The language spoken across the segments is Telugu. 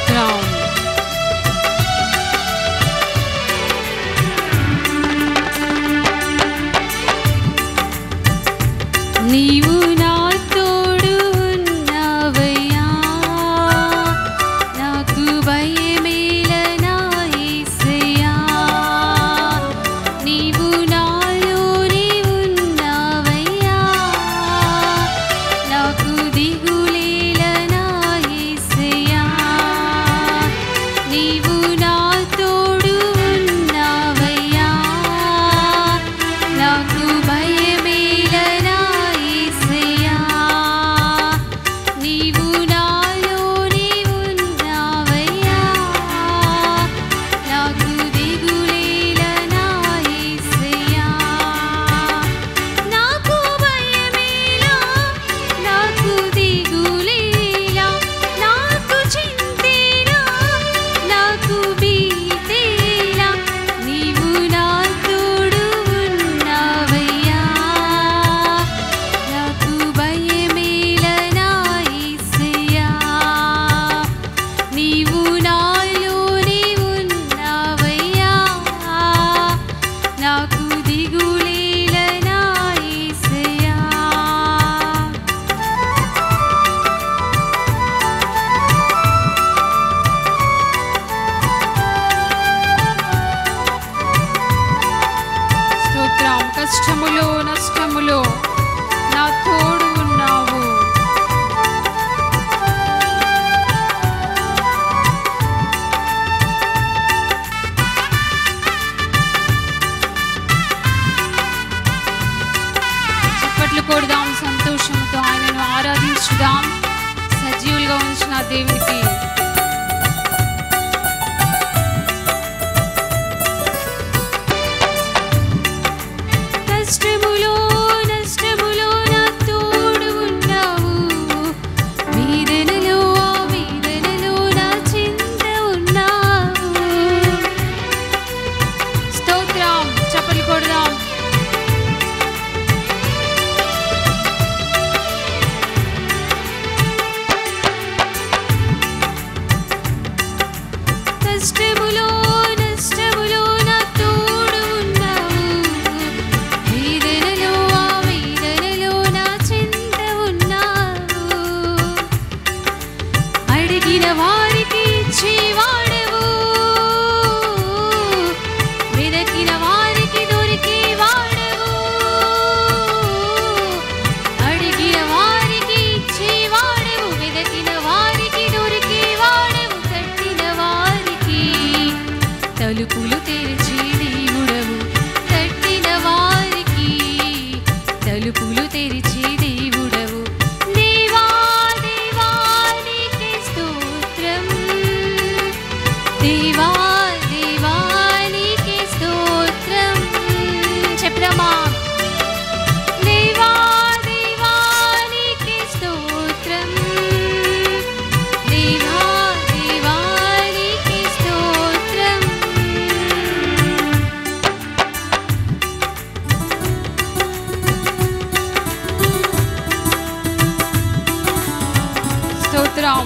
స్తోత్రం. నీవు నా తోడు ఉన్నావయ్యా, నాకు భయమేల నా యేసయ్యా. నీవు నాలోనే ఉన్నావయ్యా, నాకు దిగులేల నా యేసయ్యా. నీవు నా తోడు ఉన్నావయ్యా, నాకు భయమేల నా యేసయ్యా. నీవు నాలోనే ఉన్నావయ్యా, నాకు దిగులేల నా యేసయ్యా. నాకు భయమేలా, నాకు దిగులేలా, నాకు చింతేలా, నాకు భీతేలా, నీవు నా తోడు ఉన్నావయ్యా, నాకు భయమేల నా యేసయ్యా. నీవు నాలోనే ఉన్నావయ్యా, నాకు దిగులేల నా యేసయ్యా. స్తోత్రం. కష్టములో నష్టములో నా తోడు ఉన్నావు. చప్పట్లు కొడదాం, సంతోషంతో ఆయనను ఆరాధించుదాం. సజీవులుగా ఉంచిన దేవునికి కష్టములో నష్టములో నా తోడు ఉన్నావు. వేదనలో ఆ వేదనలో నా చింత ఉన్నావు. స్తోత్రం. చప్పట్లు కొడదాం. కష్టములో నష్టములో నా తోడు ఉన్నావు. వేదనలో ఆ వేదనలో నా చింత ఉన్నావు. అడిగిన వారికి ఇచ్చేవాడవు, వెదకిన వారికి దొరికేవాడవు. అడిగిన వారికి ఇచ్చేవాడవు, వెదకిన వారికి దొరికేవాడవు. తట్టిన వారికి తలుపులు తెరిచే దేవుడవు, తట్టిన వారికి తలుపులు తెరిచే దేవుడవు. దేవా దేవా నీకే స్తోత్రం, దేవా దేవా నీకే స్తోత్రం. చెప్దామా? దేవా దేవా నీకే స్తోత్రం, దేవా దేవా నీకే స్తోత్రం. స్తోత్రం.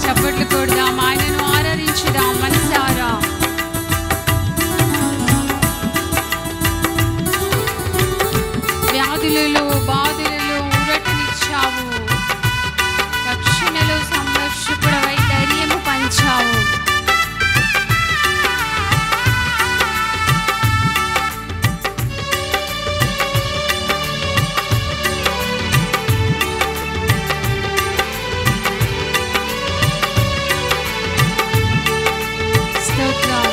చప్పట్లు కొడదాం, ఆయనను ఆరాధించుదాం మనసారా. వ్యాధులలో బాధలలో ఊరటనిచ్చావు, రక్షణలో సంరక్షకుడవై ధైర్యము పంచావు. స్తోత్రం.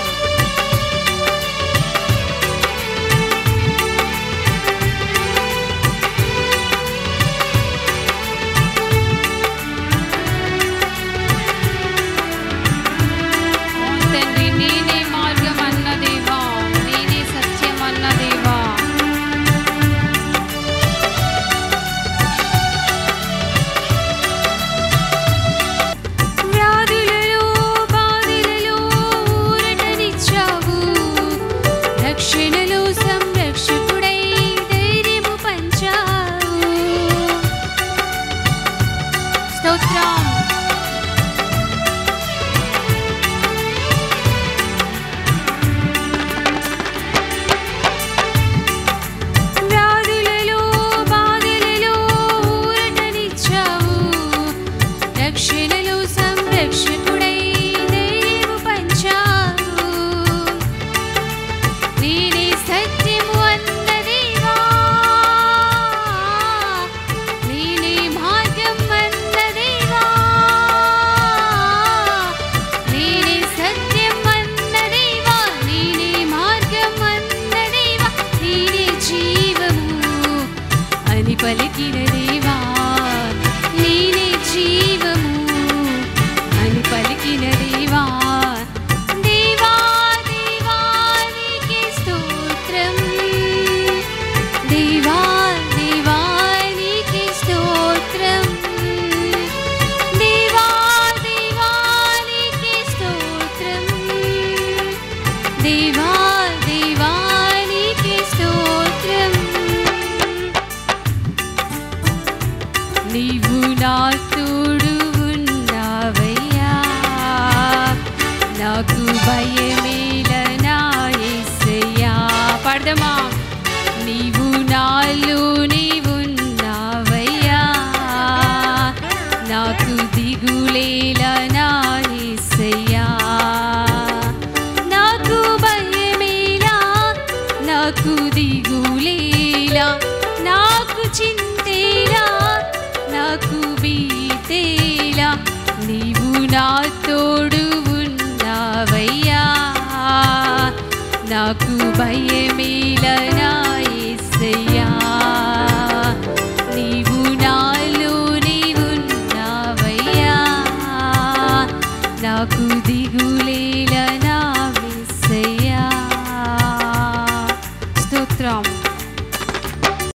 భయమేల నా యేసయ్యా. పాడదమా. నీవు నాలోనే ఉన్నావయ్యా, నాకు దిగులేలా నా యేసయ్యా. నాకు భయమేలా, నాకు దిగులేలా, నాకు చింతేలా, నాకు భీతేలా, నీవు నా తోడు ఉన్నావయ్యా. నాకు భయమేలా నా యేసయ్యా. నీవు నాలోనే ఉన్నావయ్యా, నాకు దిగులేలా నా యేసయ్యా. స్తోత్రం.